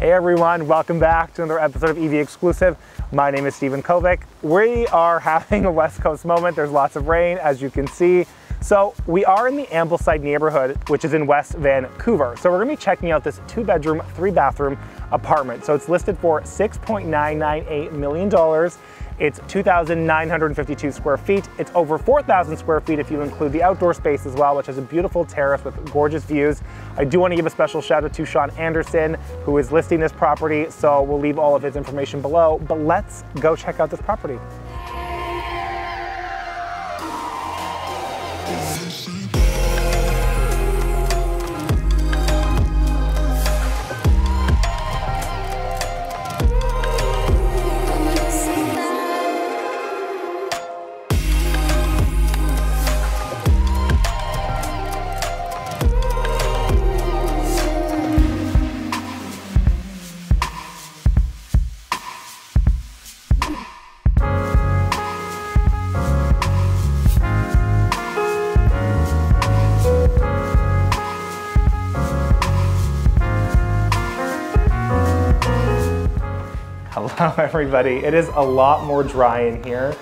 Hey everyone, welcome back to another episode of EV Exclusive. My name is Stefan Covic. We are having a West Coast moment. There's lots of rain, as you can see. So we are in the Ambleside neighborhood, which is in West Vancouver. So we're gonna be checking out this 2-bedroom, 3-bathroom apartment. So it's listed for $6.998 million. It's 2,952 square feet. It's over 4,000 square feet if you include the outdoor space as well, which has a beautiful terrace with gorgeous views. I do want to give a special shout out to Sean Anderson, who is listing this property. So we'll leave all of his information below, but let's go check out this property. Hello everybody. It is a lot more dry in here,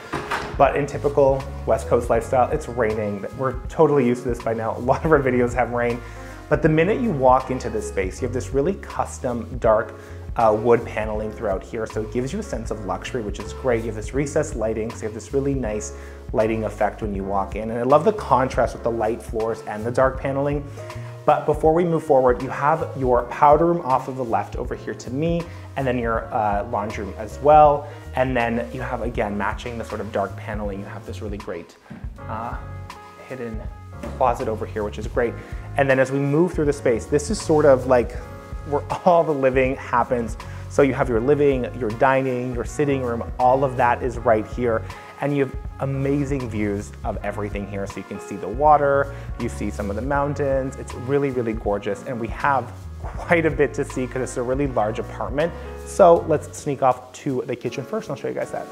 but in typical West Coast lifestyle, it's raining. We're totally used to this by now. A lot of our videos have rain, but the minute you walk into this space, you have this really custom dark wood paneling throughout here. So it gives you a sense of luxury, which is great. You have this recessed lighting, so you have this really nice lighting effect when you walk in. And I love the contrast with the light floors and the dark paneling. But before we move forward, you have your powder room off of the left over here to me, and then your laundry room as well. And then you have, again, matching the sort of dark paneling, you have this really great hidden closet over here, which is great. And then as we move through the space, this is sort of like where all the living happens. So you have your living, your dining, your sitting room, all of that is right here. And you have amazing views of everything here. So you can see the water, you see some of the mountains. It's really, really gorgeous. And we have quite a bit to see because it's a really large apartment. So let's sneak off to the kitchen first and I'll show you guys that.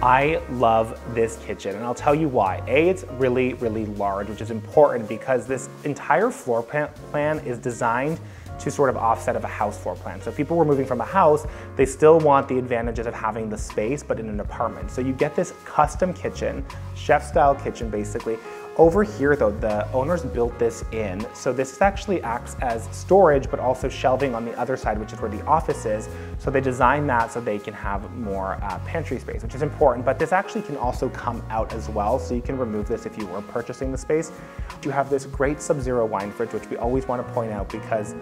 I love this kitchen and I'll tell you why. A, it's really, really large, which is important because this entire floor plan is designed to sort of offset of a house floor plan. So if people were moving from a house, they still want the advantages of having the space, but in an apartment. So you get this custom kitchen, chef style kitchen basically. Over here though, the owners built this in. So this actually acts as storage, but also shelving on the other side, which is where the office is. So they designed that so they can have more pantry space, which is important, but this actually can also come out as well. So you can remove this if you were purchasing the space. You have this great Sub-Zero wine fridge, which we always want to point out because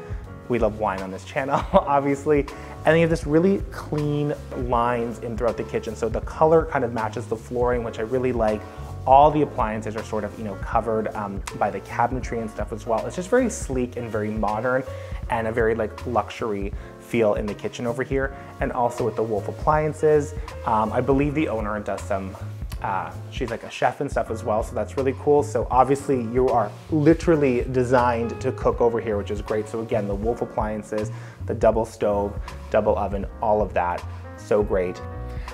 we love wine on this channel, obviously. And then you have this really clean lines in throughout the kitchen. So the color kind of matches the flooring, which I really like. All the appliances are sort of, covered by the cabinetry and stuff as well. It's just very sleek and very modern and a very like luxury feel in the kitchen over here. And also with the Wolf appliances. I believe the owner does some, she's like a chef and stuff as well, so that's really cool. So obviously you are literally designed to cook over here, which is great. So again, the Wolf appliances, the double stove, double oven, all of that, so great.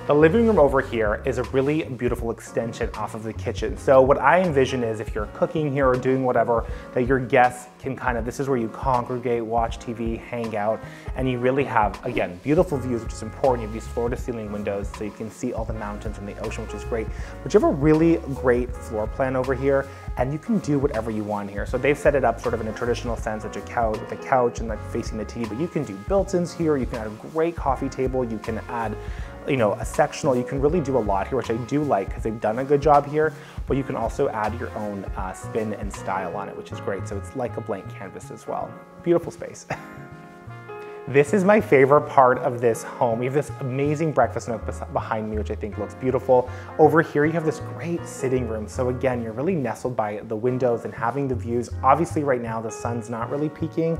The living room over here is a really beautiful extension off of the kitchen. So what I envision is if you're cooking here or doing whatever, that your guests can this is where you congregate, watch TV, hang out, and you really have, again, beautiful views, which is important. You have these floor to ceiling windows so you can see all the mountains and the ocean, which is great. But you have a really great floor plan over here, and you can do whatever you want here. So they've set it up sort of in a traditional sense, with a couch and like facing the TV, but you can do built-ins here. You can add a great coffee table. You can add a sectional. You can really do a lot here, which I do like because they've done a good job here, but you can also add your own spin and style on it, which is great. So it's like a blank canvas as well. Beautiful space. This is my favorite part of this home. You have this amazing breakfast nook behind me, which I think looks beautiful. Over here, you have this great sitting room. So again, you're really nestled by the windows and having the views. Obviously right now, the sun's not really peaking,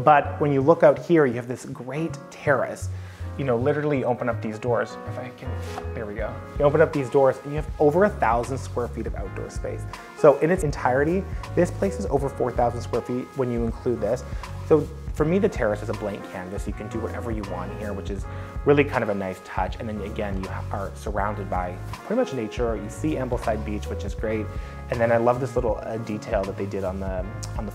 but when you look out here, you have this great terrace. Literally open up these doors. If I can, there we go. You open up these doors and you have over 1,000 square feet of outdoor space. So in its entirety, this place is over 4,000 square feet when you include this. So For me, the terrace is a blank canvas. You can do whatever you want here, which is really kind of a nice touch. And then again, you are surrounded by pretty much nature. You see Ambleside Beach, which is great. And then I love this little detail that they did on the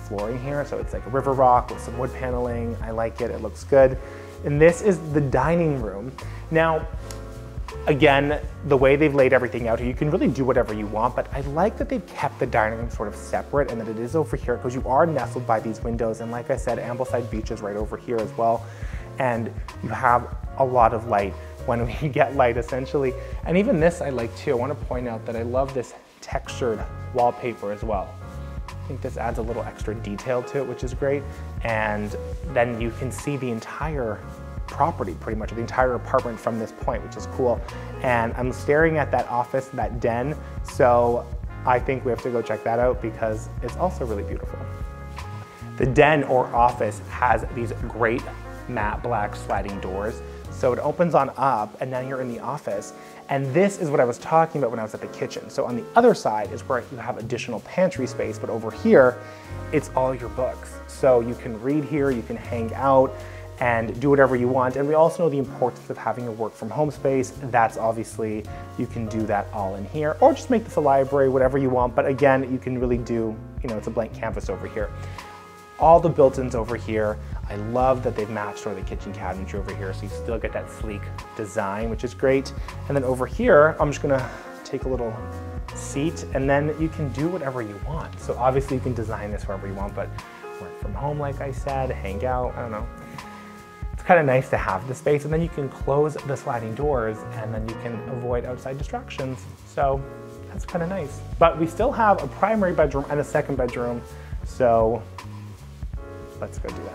flooring here. So it's like a river rock with some wood paneling. I like it, it looks good. And this is the dining room. Now, again, the way they've laid everything out here, you can really do whatever you want, but I like that they've kept the dining room sort of separate and that it is over here because you are nestled by these windows. And like I said, Ambleside Beach is right over here as well. And you have a lot of light when we get light essentially. And even this I like too. I want to point out that I love this textured wallpaper as well. I think this adds a little extra detail to it, which is great. And then you can see the entire property pretty much, the entire apartment from this point, which is cool. And I'm staring at that office, that den, so I think we have to go check that out because it's also really beautiful. The den or office has these great matte black sliding doors. So it opens on up and now you're in the office. And this is what I was talking about when I was at the kitchen. So on the other side is where you have additional pantry space, but over here, it's all your books. So you can read here, you can hang out and do whatever you want. And we also know the importance of having a work from home space. That's obviously, you can do that all in here, or just make this a library, whatever you want. But again, you can really do, you know, it's a blank canvas over here. All the built-ins over here. I love that they've matched sort of the kitchen cabinetry over here, so you still get that sleek design, which is great. And then over here, I'm just gonna take a little seat, and then you can do whatever you want. So obviously you can design this wherever you want, but work from home, like I said, hang out, I don't know. It's kind of nice to have the space, and then you can close the sliding doors, and then you can avoid outside distractions. So that's kind of nice. But we still have a primary bedroom and a second bedroom, so let's go do that.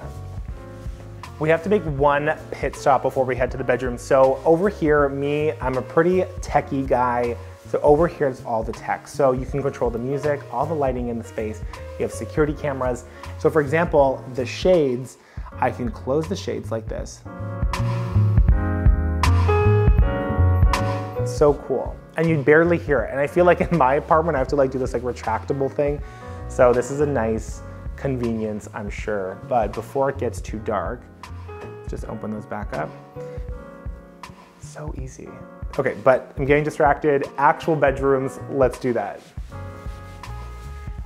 We have to make one pit stop before we head to the bedroom. So over here, I'm a pretty techie guy. So over here is all the tech. So you can control the music, all the lighting in the space. You have security cameras. So for example, the shades, I can close the shades like this. It's so cool. And you barely hear it. And I feel like in my apartment, I have to like do this like retractable thing. So this is a nice convenience, I'm sure. But before it gets too dark, just open those back up. So easy. Okay, but I'm getting distracted. Actual bedrooms, let's do that.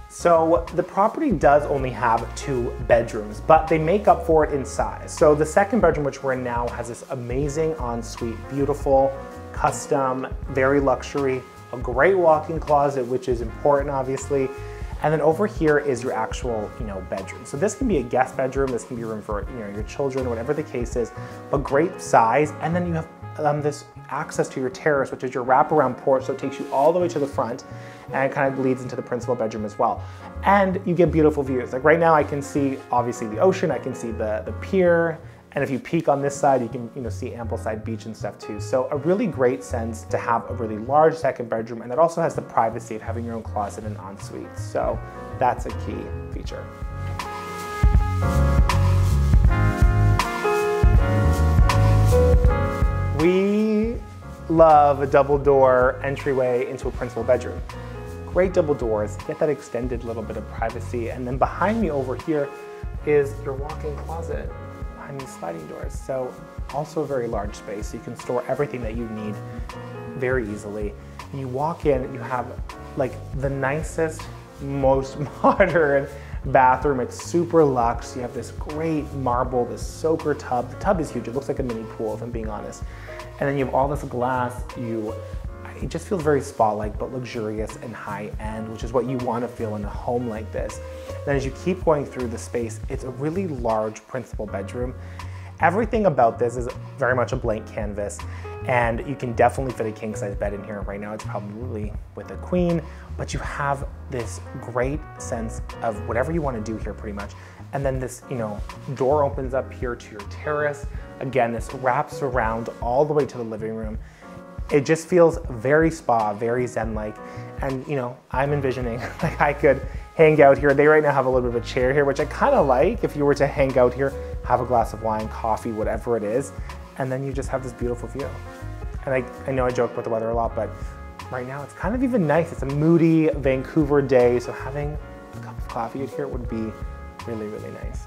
So the property does only have 2 bedrooms, but they make up for it in size. So the second bedroom, which we're in now, has this amazing ensuite, beautiful, custom, very luxury, a great walk-in closet, which is important, obviously. And then over here is your actual, bedroom. So this can be a guest bedroom, this can be a room for, your children, whatever the case is, but great size. And then you have this access to your terrace, which is your wraparound porch, so it takes you all the way to the front and it kind of leads into the principal bedroom as well. And you get beautiful views. Like right now I can see, obviously, the ocean, I can see the pier, and if you peek on this side, you can see Ambleside Beach and stuff too. So a really great sense to have a really large second bedroom, and that also has the privacy of having your own closet and ensuite. So that's a key feature. We love a double door entryway into a principal bedroom. Great double doors, get that extended little bit of privacy. And then behind me over here is your walk-in closet behind these sliding doors. So also a very large space. So you can store everything that you need very easily. And you walk in, you have like the nicest, most modern bathroom. It's super luxe. You have this great marble, this soaker tub. The tub is huge. It looks like a mini pool, if I'm being honest. And then you have all this glass. It just feels very spa-like, but luxurious and high-end, which is what you want to feel in a home like this. Then as you keep going through the space, it's a really large principal bedroom. Everything about this is very much a blank canvas, and you can definitely fit a king-size bed in here. Right now it's probably with a queen, but you have this great sense of whatever you want to do here pretty much. And then this, door opens up here to your terrace. Again, this wraps around all the way to the living room. It just feels very spa, very zen-like. And I'm envisioning like I could hang out here. They right now have a little bit of a chair here, which I kind of like. If you were to hang out here, have a glass of wine, coffee, whatever it is, and then you just have this beautiful view. And I know I joke about the weather a lot, but right now it's kind of even nice. It's a moody Vancouver day, so having a cup of coffee out here would be really, really nice.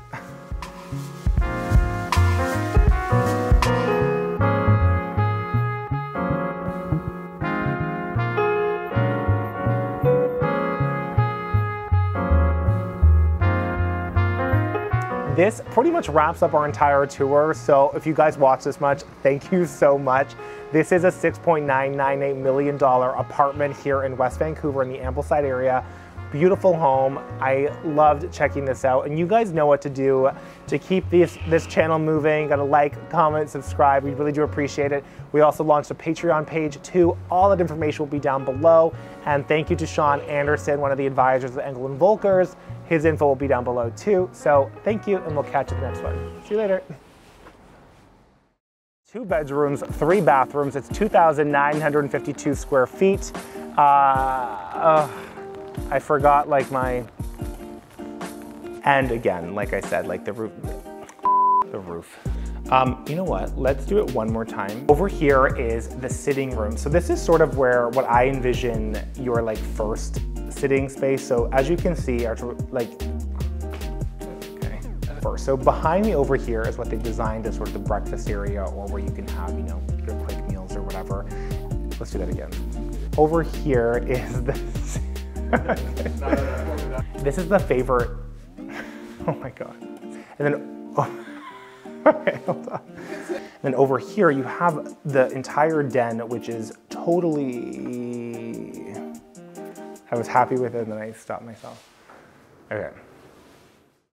this pretty much wraps up our entire tour. So if you guys watch this much, thank you so much. This is a $6.998 million apartment here in West Vancouver in the Ambleside area. Beautiful home. I loved checking this out, and you guys know what to do to keep this channel moving. You gotta like, comment, subscribe. We really do appreciate it. We also launched a Patreon page too. All that information will be down below. And thank you to Sean Anderson, one of the advisors of Engel and Volkers. His info will be down below too. So thank you, and we'll catch you in the next one. See you later. 2 bedrooms, 3 bathrooms. It's 2,952 square feet. I forgot like my, and again, like I said, like the roof. You know what, let's do it one more time. Over here is the sitting room. So this is sort of where, what I envision your like first sitting space. So as you can see, first. So behind me over here is what they've designed as sort of the breakfast area, or where you can have, you know, your quick meals or whatever. Let's do that again. Over here is the, this is the favorite, oh my God. And then, oh, okay, hold on. And then over here you have the entire den, which is totally, I was happy with it and then I stopped myself. Okay.